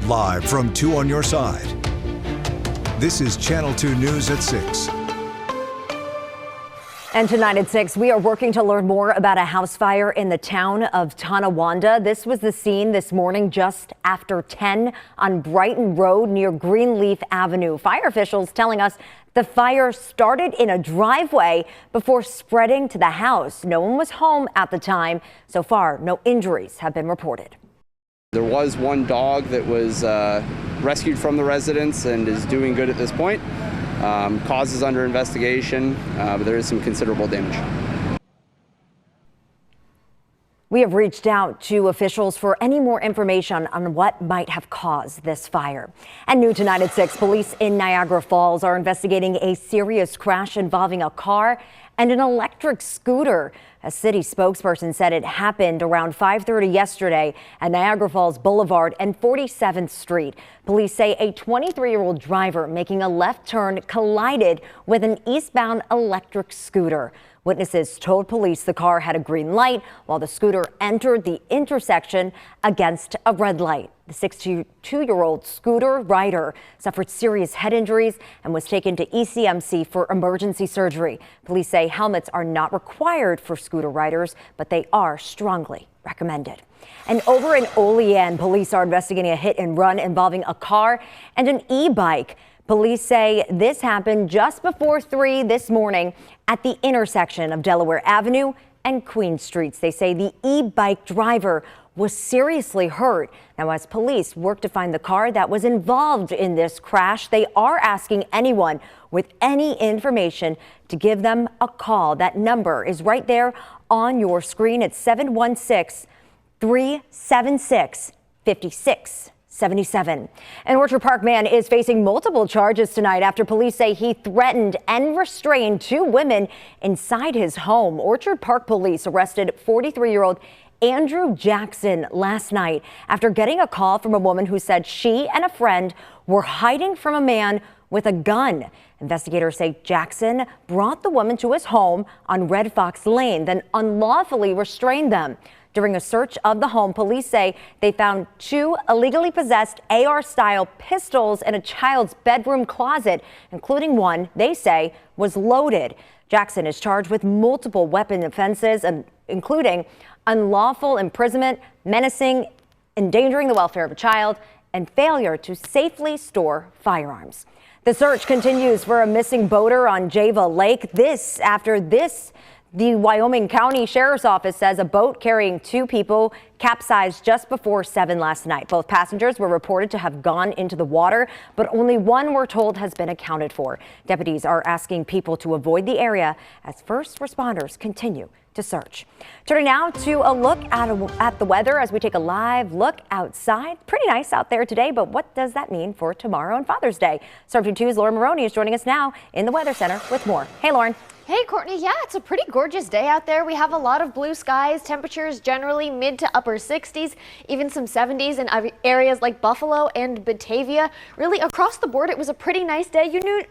Live from 2 on your side. This is Channel 2 News at 6. And tonight at 6, we are working to learn more about a house fire in the town of Tonawanda. This was the scene this morning just after 10 on Brighton Road near Greenleaf Avenue. Fire officials telling us the fire started in a driveway before spreading to the house. No one was home at the time. So far, no injuries have been reported. There was one dog that was rescued from the residence and is doing good at this point. Cause is under investigation, but there is some considerable damage. We have reached out to officials for any more information on what might have caused this fire. And new tonight at 6, police in Niagara Falls are investigating a serious crash involving a car and an electric scooter. A city spokesperson said it happened around 5:30 yesterday at Niagara Falls Boulevard and 47th Street. Police say a 23-year-old driver making a left turn collided with an eastbound electric scooter. Witnesses told police the car had a green light while the scooter entered the intersection against a red light. The 62-year-old scooter rider suffered serious head injuries and was taken to ECMC for emergency surgery. Police say helmets are not required for scooter riders, but they are strongly recommended. And over in Olean, police are investigating a hit and run involving a car and an e-bike. Police say this happened just before 3 this morning at the intersection of Delaware Avenue and Queen Streets. They say the e-bike driver was seriously hurt. Now, as police work to find the car that was involved in this crash, they are asking anyone with any information to give them a call. That number is right there on your screen. It's 716-376-5677. An Orchard Park man is facing multiple charges tonight after police say he threatened and restrained 2 women inside his home. Orchard Park police arrested 43-year-old Andrew Jackson last night after getting a call from a woman who said she and a friend were hiding from a man with a gun. Investigators say Jackson brought the woman to his home on Red Fox Lane, then unlawfully restrained them. During a search of the home, police say they found 2 illegally possessed AR-style pistols in a child's bedroom closet, including one they say was loaded. Jackson is charged with multiple weapon offenses, including unlawful imprisonment, menacing, endangering the welfare of a child, and failure to safely store firearms. The search continues for a missing boater on Java Lake. The Wyoming County Sheriff's Office says a boat carrying 2 people capsized just before 7 last night. Both passengers were reported to have gone into the water, but only one, we're told, has been accounted for. Deputies are asking people to avoid the area as first responders continue to search. Turning now to a look at the weather as we take a live look outside. Pretty nice out there today, but what does that mean for tomorrow and Father's Day? Serving 2's Lauren Maroney is joining us now in the Weather Center with more. Hey, Lauren. Hey, Courtney. Yeah, it's a pretty gorgeous day out there. We have a lot of blue skies, temperatures generally mid to upper 60s, even some 70s in areas like Buffalo and Batavia. Really across the board, it was a pretty nice day.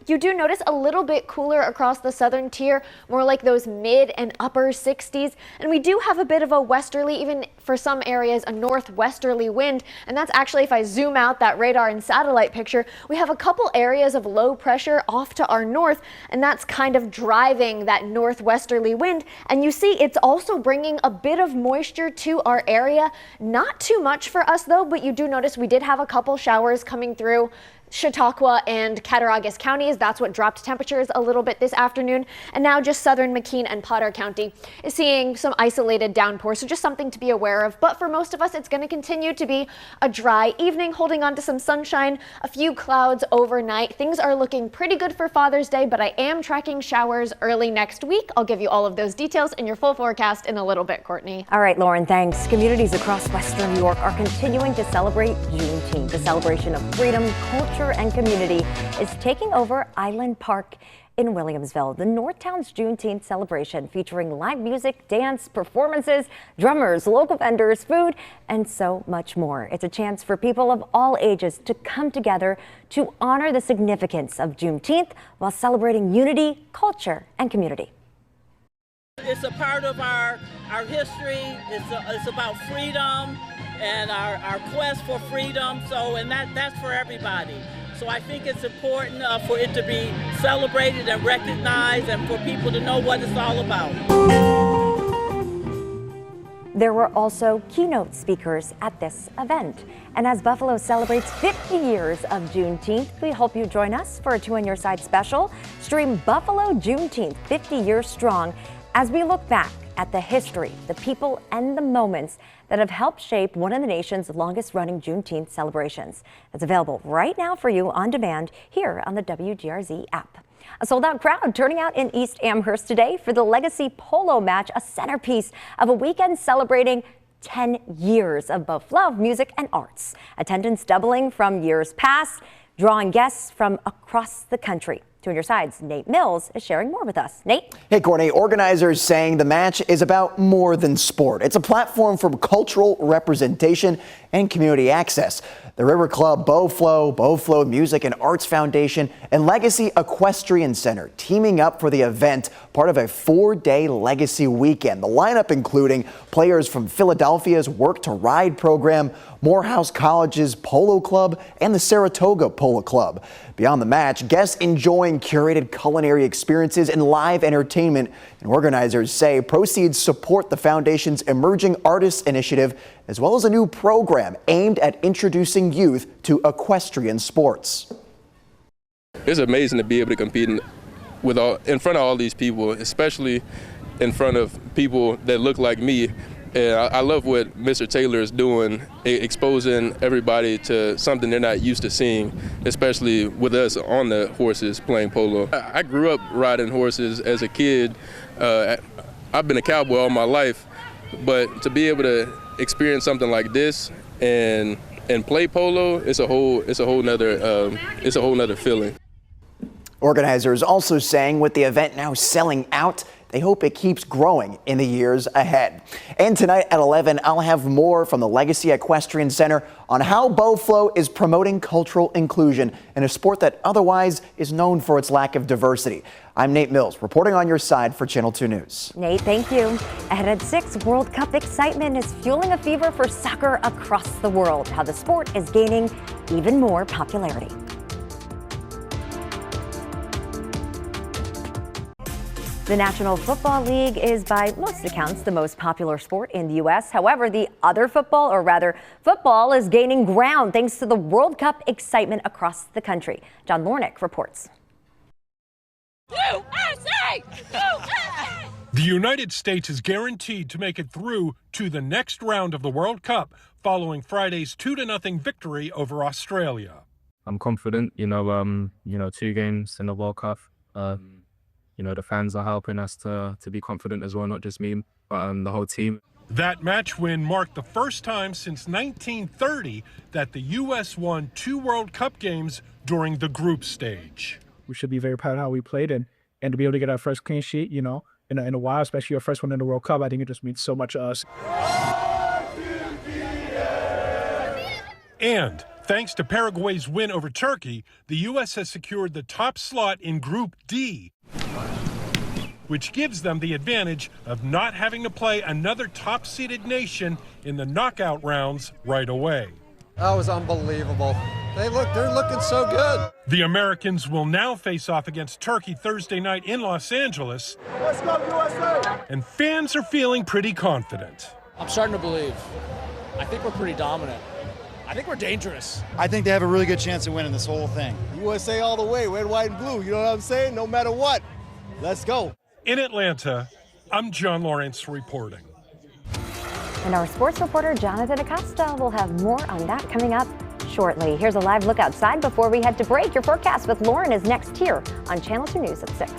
You do notice a little bit cooler across the southern tier, more like those mid and upper 60s. And we do have a bit of a westerly, even for some areas, a northwesterly wind. And that's actually, if I zoom out that radar and satellite picture, we have a couple areas of low pressure off to our north, and that's kind of driving that northwesterly wind. And you see it's also bringing a bit of moisture to our area. Not too much for us though, but you do notice we did have a couple showers coming through Chautauqua and Cattaraugus counties. That's what dropped temperatures a little bit this afternoon. And now just southern McKean and Potter County is seeing some isolated downpours, so just something to be aware of. But for most of us, it's going to continue to be a dry evening, holding on to some sunshine, a few clouds overnight. Things are looking pretty good for Father's Day, but I am tracking showers early next week. I'll give you all of those details in your full forecast in a little bit, Courtney. All right, Lauren, thanks. Communities across Western New York are continuing to celebrate Juneteenth. The celebration of freedom, culture, and community is taking over Island Park in Williamsville. The Northtown's Juneteenth celebration featuring live music, dance, performances, drummers, local vendors, food, and so much more. It's a chance for people of all ages to come together to honor the significance of Juneteenth while celebrating unity, culture, and community. It's a part of our history. It's about freedom and our quest for freedom. So, and that's for everybody. So I think it's important for it to be celebrated and recognized and for people to know what it's all about. There were also keynote speakers at this event. And as Buffalo celebrates 50 years of Juneteenth, we hope you join us for a Two on Your Side special. Stream Buffalo Juneteenth 50 Years Strong as we look back at the history, the people, and the moments that have helped shape one of the nation's longest running Juneteenth celebrations. It's available right now for you on demand here on the WGRZ app. A sold-out crowd turning out in East Amherst today for the Legacy Polo match, a centerpiece of a weekend celebrating 10 years of both love, music, and arts. Attendance doubling from years past, drawing guests from across the country. Two on Your Side's Nate Mills is sharing more with us. Nate? Hey, Courtney. Organizers saying the match is about more than sport. It's a platform for cultural representation and community access. The River Club, Bowflow Music and Arts Foundation, and Legacy Equestrian Center teaming up for the event, part of a 4-day Legacy weekend. The lineup including players from Philadelphia's Work to Ride program, Morehouse College's Polo Club, and the Saratoga Polo Club. Beyond the match, guests enjoying curated culinary experiences and live entertainment. And organizers say proceeds support the foundation's Emerging Artists Initiative, as well as a new program aimed at introducing youth to equestrian sports. It's amazing to be able to compete in front of all these people, especially in front of people that look like me. And I love what Mr. Taylor is doing, exposing everybody to something they're not used to seeing, especially with us on the horses playing polo. I grew up riding horses as a kid. I've been a cowboy all my life, but to be able to experience something like this and play polo, it's a whole nother feeling. Organizers also saying with the event now selling out, they hope it keeps growing in the years ahead. And tonight at 11, I'll have more from the Legacy Equestrian Center on how Bowflow is promoting cultural inclusion in a sport that otherwise is known for its lack of diversity. I'm Nate Mills, reporting on your side for Channel 2 News. Nate, thank you. Ahead at 6, World Cup excitement is fueling a fever for soccer across the world. How the sport is gaining even more popularity. The National Football League is by most accounts the most popular sport in the U.S. However, the other football, or rather football, is gaining ground thanks to the World Cup excitement across the country. John Lornick reports. USA! USA! The United States is guaranteed to make it through to the next round of the World Cup following Friday's 2-0 victory over Australia. I'm confident, 2 games in the World Cup. The fans are helping us to be confident as well, not just me, but the whole team. That match win marked the first time since 1930 that the U.S. won 2 World Cup games during the group stage. We should be very proud of how we played, and to be able to get our first clean sheet, in a while, especially our first one in the World Cup, I think it just means so much to us. And thanks to Paraguay's win over Turkey, the U.S. has secured the top slot in Group D, which gives them the advantage of not having to play another top-seeded nation in the knockout rounds right away. That was unbelievable. They're looking so good. The Americans will now face off against Turkey Thursday night in Los Angeles. Let's go, USA! And fans are feeling pretty confident. I'm starting to believe. I think we're pretty dominant. I think we're dangerous. I think they have a really good chance of winning this whole thing. USA all the way, red, white, and blue. You know what I'm saying? No matter what. Let's go. In Atlanta, I'm John Lawrence reporting. And our sports reporter, Jonathan Acosta, will have more on that coming up shortly. Here's a live look outside before we head to break. Your forecast with Lauren is next here on Channel 2 News at 6.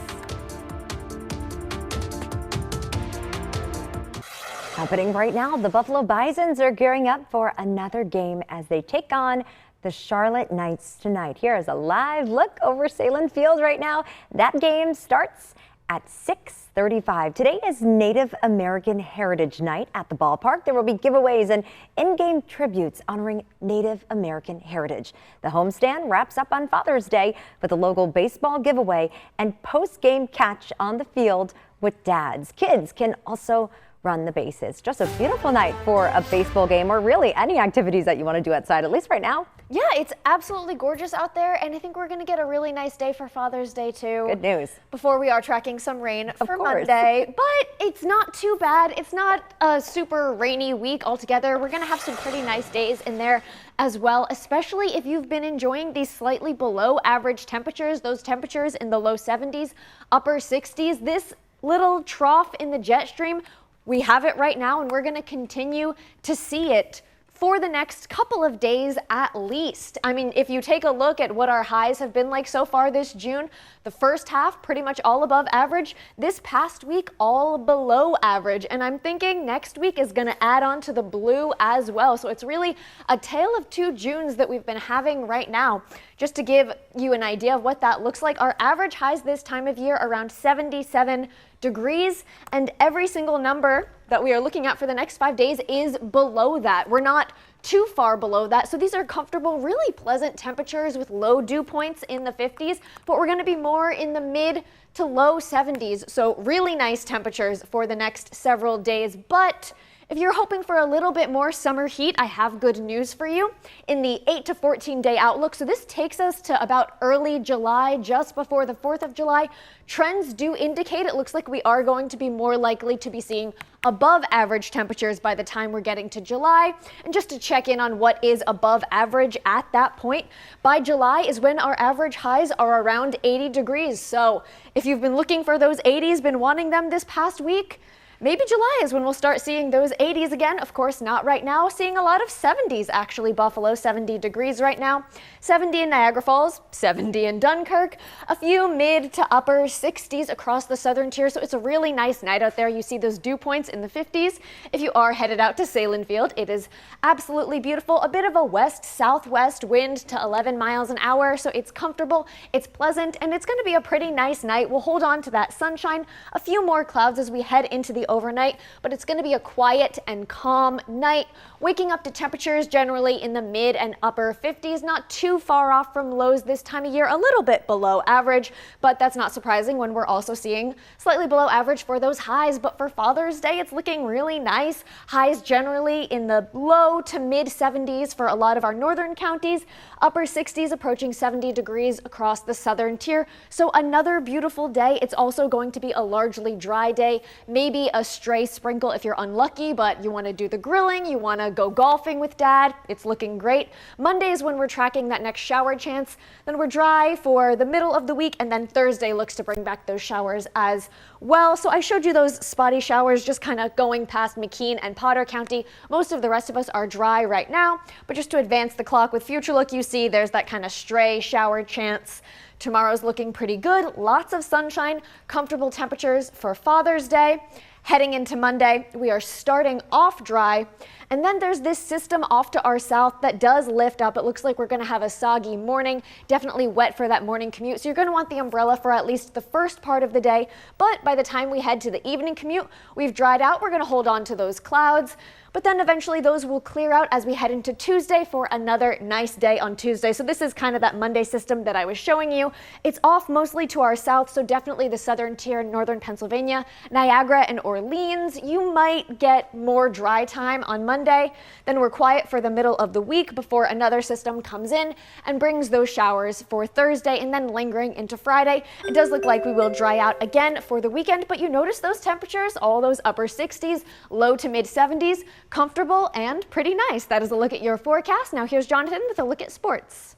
Happening right now, the Buffalo Bisons are gearing up for another game as they take on the Charlotte Knights tonight. Here is a live look over Salem Field right now. That game starts at 6:35. Today is Native American Heritage Night at the ballpark. There will be giveaways and in-game tributes honoring Native American heritage. The homestand wraps up on Father's Day with a local baseball giveaway and post-game catch on the field with dads. Kids can also run the bases. Just a beautiful night for a baseball game, or really any activities that you want to do outside, at least right now. Yeah, it's absolutely gorgeous out there, and I think we're going to get a really nice day for Father's Day too. Good news. Before we are tracking some rain for course. Monday, but it's not too bad. It's not a super rainy week altogether. We're going to have some pretty nice days in there as well, especially if you've been enjoying these slightly below average temperatures, those temperatures in the low 70s, upper 60s. This little trough in the jet stream, we have it right now, and we're going to continue to see it for the next couple of days at least. I mean, if you take a look at what our highs have been like so far this June, the first half pretty much all above average. This past week, all below average. And I'm thinking next week is going to add on to the blue as well. So it's really a tale of two Junes that we've been having right now. Just to give you an idea of what that looks like, our average highs this time of year around 77 degrees, and every single number that we are looking at for the next 5 days is below that. We're not too far below that, so these are comfortable, really pleasant temperatures with low dew points in the 50s, but we're going to be more in the mid to low 70s, so really nice temperatures for the next several days. But if you're hoping for a little bit more summer heat, I have good news for you. In the 8 to 14 day outlook, so this takes us to about early July, just before the 4th of July, trends do indicate it looks like we are going to be more likely to be seeing above average temperatures by the time we're getting to July. And just to check in on what is above average at that point, by July is when our average highs are around 80 degrees. So if you've been looking for those 80s, been wanting them this past week, maybe July is when we'll start seeing those 80s again. Of course, not right now. Seeing a lot of 70s actually. Buffalo, 70 degrees right now. 70 in Niagara Falls, 70 in Dunkirk. A few mid to upper 60s across the southern tier. So it's a really nice night out there. You see those dew points in the 50s. If you are headed out to Salem Field, it is absolutely beautiful. A bit of a west-southwest wind to 11 miles an hour. So it's comfortable, it's pleasant, and it's going to be a pretty nice night. We'll hold on to that sunshine. A few more clouds as we head into the overnight, but it's going to be a quiet and calm night, waking up to temperatures generally in the mid and upper 50s, not too far off from lows this time of year, a little bit below average, but that's not surprising when we're also seeing slightly below average for those highs. But for Father's Day, it's looking really nice. Highs generally in the low to mid 70s for a lot of our northern counties, upper 60s approaching 70 degrees across the southern tier. So another beautiful day. It's also going to be a largely dry day, maybe a stray sprinkle if you're unlucky, but you want to do the grilling, you want to go golfing with dad. It's looking great. Monday is when we're tracking that next shower chance. Then we're dry for the middle of the week, and then Thursday looks to bring back those showers as well. So I showed you those spotty showers just kind of going past McKean and Potter County. Most of the rest of us are dry right now, but just to advance the clock with future look, you see there's that kind of stray shower chance. Tomorrow's looking pretty good. Lots of sunshine, comfortable temperatures for Father's Day. Heading into Monday, we are starting off dry, and then there's this system off to our south that does lift up. It looks like we're going to have a soggy morning, definitely wet for that morning commute, so you're going to want the umbrella for at least the first part of the day. But by the time we head to the evening commute, we've dried out. We're going to hold on to those clouds, but then eventually those will clear out as we head into Tuesday for another nice day on Tuesday. So this is kind of that Monday system that I was showing you. It's off mostly to our south, so definitely the southern tier, northern Pennsylvania, Niagara, and Orleans. You might get more dry time on Monday. Then we're quiet for the middle of the week before another system comes in and brings those showers for Thursday, and then lingering into Friday. It does look like we will dry out again for the weekend, but you notice those temperatures, all those upper 60s, low to mid 70s, comfortable and pretty nice. That is a look at your forecast. Now here's Jonathan with a look at sports.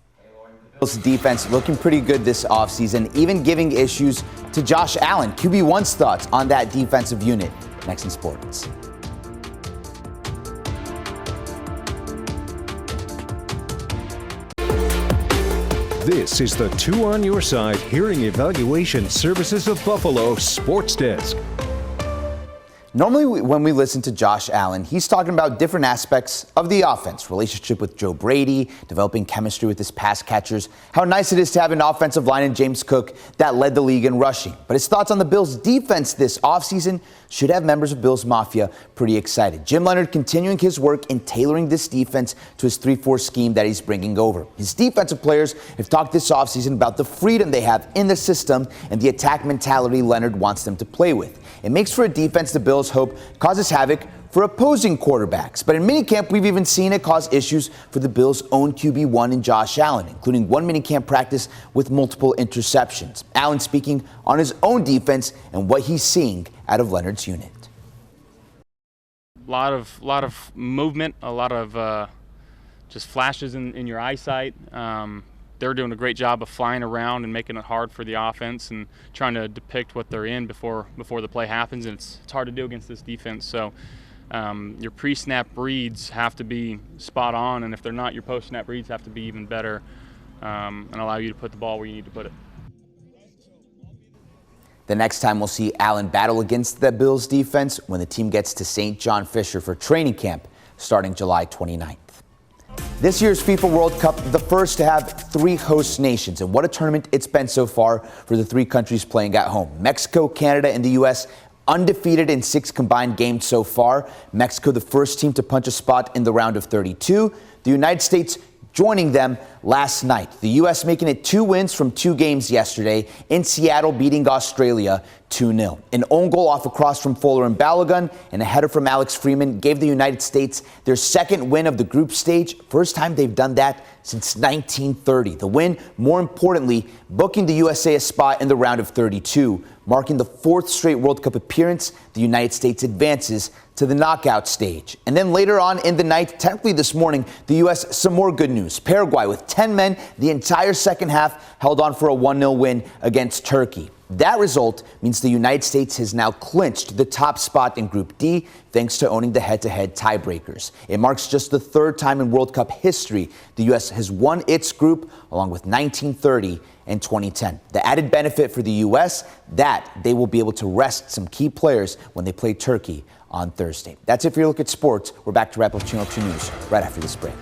Bills defense looking pretty good this offseason, even giving issues to Josh Allen. QB1's thoughts on that defensive unit next in sports. This is the Two on Your Side Hearing Evaluation Services of Buffalo Sports Desk. Normally, when we listen to Josh Allen, he's talking about different aspects of the offense, relationship with Joe Brady, developing chemistry with his pass catchers, how nice it is to have an offensive line in James Cook that led the league in rushing. But his thoughts on the Bills' defense this offseason should have members of Bills Mafia pretty excited. Jim Leonhard continuing his work in tailoring this defense to his 3-4 scheme that he's bringing over. His defensive players have talked this offseason about the freedom they have in the system and the attack mentality Leonhard wants them to play with. It makes for a defense the Bills Bills hope causes havoc for opposing quarterbacks. But in minicamp, we've even seen it cause issues for the Bills' own QB1 in Josh Allen, including one minicamp practice with multiple interceptions. Allen speaking on his own defense and what he's seeing out of Leonard's unit. A lot of movement, a lot of just flashes in your eyesight. They're doing a great job of flying around and making it hard for the offense and trying to depict what they're in before the play happens. And it's hard to do against this defense. So your pre-snap reads have to be spot on, and if they're not, your post-snap reads have to be even better and allow you to put the ball where you need to put it. The next time we'll see Allen battle against the Bills defense when the team gets to St. John Fisher for training camp starting July 29th. This year's FIFA World Cup, the first to have 3 host nations, and what a tournament it's been so far for the 3 countries playing at home. Mexico, Canada, and the U.S. undefeated in 6 combined games so far. Mexico, the first team to punch a spot in the round of 32. The United States joining them last night. The U.S. making it 2 wins from 2 games yesterday in Seattle, beating Australia 2-0. An own goal off a cross from Fuller and Balogun and a header from Alex Freeman gave the United States their 2nd win of the group stage. First time they've done that since 1930. The win, more importantly, booking the USA a spot in the round of 32, marking the 4th straight World Cup appearance. The United States advances to the knockout stage. And then later on in the night, technically this morning, the U.S. some more good news. Paraguay, with 10 men, the entire second half held on for a 1-0 win against Turkey. That result means the United States has now clinched the top spot in Group D thanks to owning the head-to-head tiebreakers. It marks just the 3rd time in World Cup history the U.S. has won its group, along with 1930 and 2010. The added benefit for the U.S., that they will be able to rest some key players when they play Turkey on Thursday. That's it for your look at sports. We're back to wrap up Channel 2 News right after this break.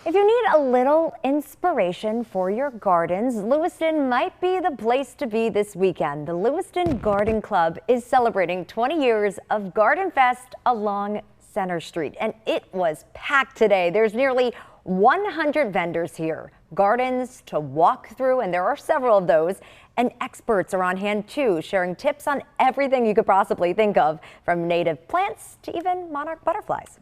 If you need a little inspiration for your gardens, Lewiston might be the place to be this weekend. The Lewiston Garden Club is celebrating 20 years of Garden Fest along Center Street, and it was packed today. There's nearly 100 vendors here, gardens to walk through, and there are several of those, and experts are on hand too, sharing tips on everything you could possibly think of, from native plants to even monarch butterflies.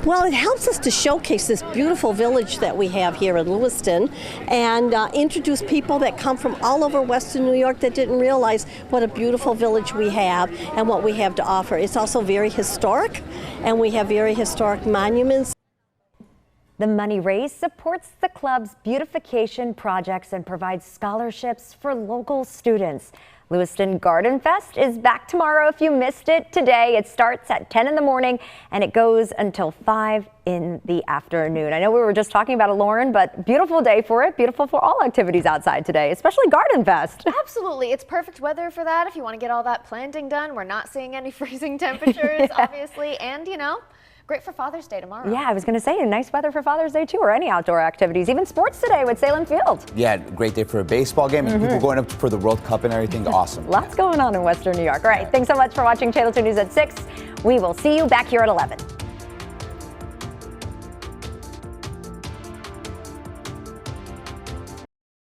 Well, it helps us to showcase this beautiful village that we have here in Lewiston and introduce people that come from all over Western New York that didn't realize what a beautiful village we have and what we have to offer. It's also very historic, and we have very historic monuments. The money raised supports the club's beautification projects and provides scholarships for local students. Lewiston Garden Fest is back tomorrow if you missed it today. It starts at 10 in the morning and it goes until 5 in the afternoon. I know we were just talking about it, Lauren, but beautiful day for it. Beautiful for all activities outside today, especially Garden Fest. Absolutely. It's perfect weather for that if you want to get all that planting done. We're not seeing any freezing temperatures, obviously, and you know, great for Father's Day tomorrow. Yeah, I was going to say nice weather for Father's Day too, or any outdoor activities, even sports today with Salem Field. Yeah, great day for a baseball game and people going up for the World Cup and everything. Awesome. Lots going on in Western New York. All right, thanks so much for watching Channel 2 News at 6. We will see you back here at 11.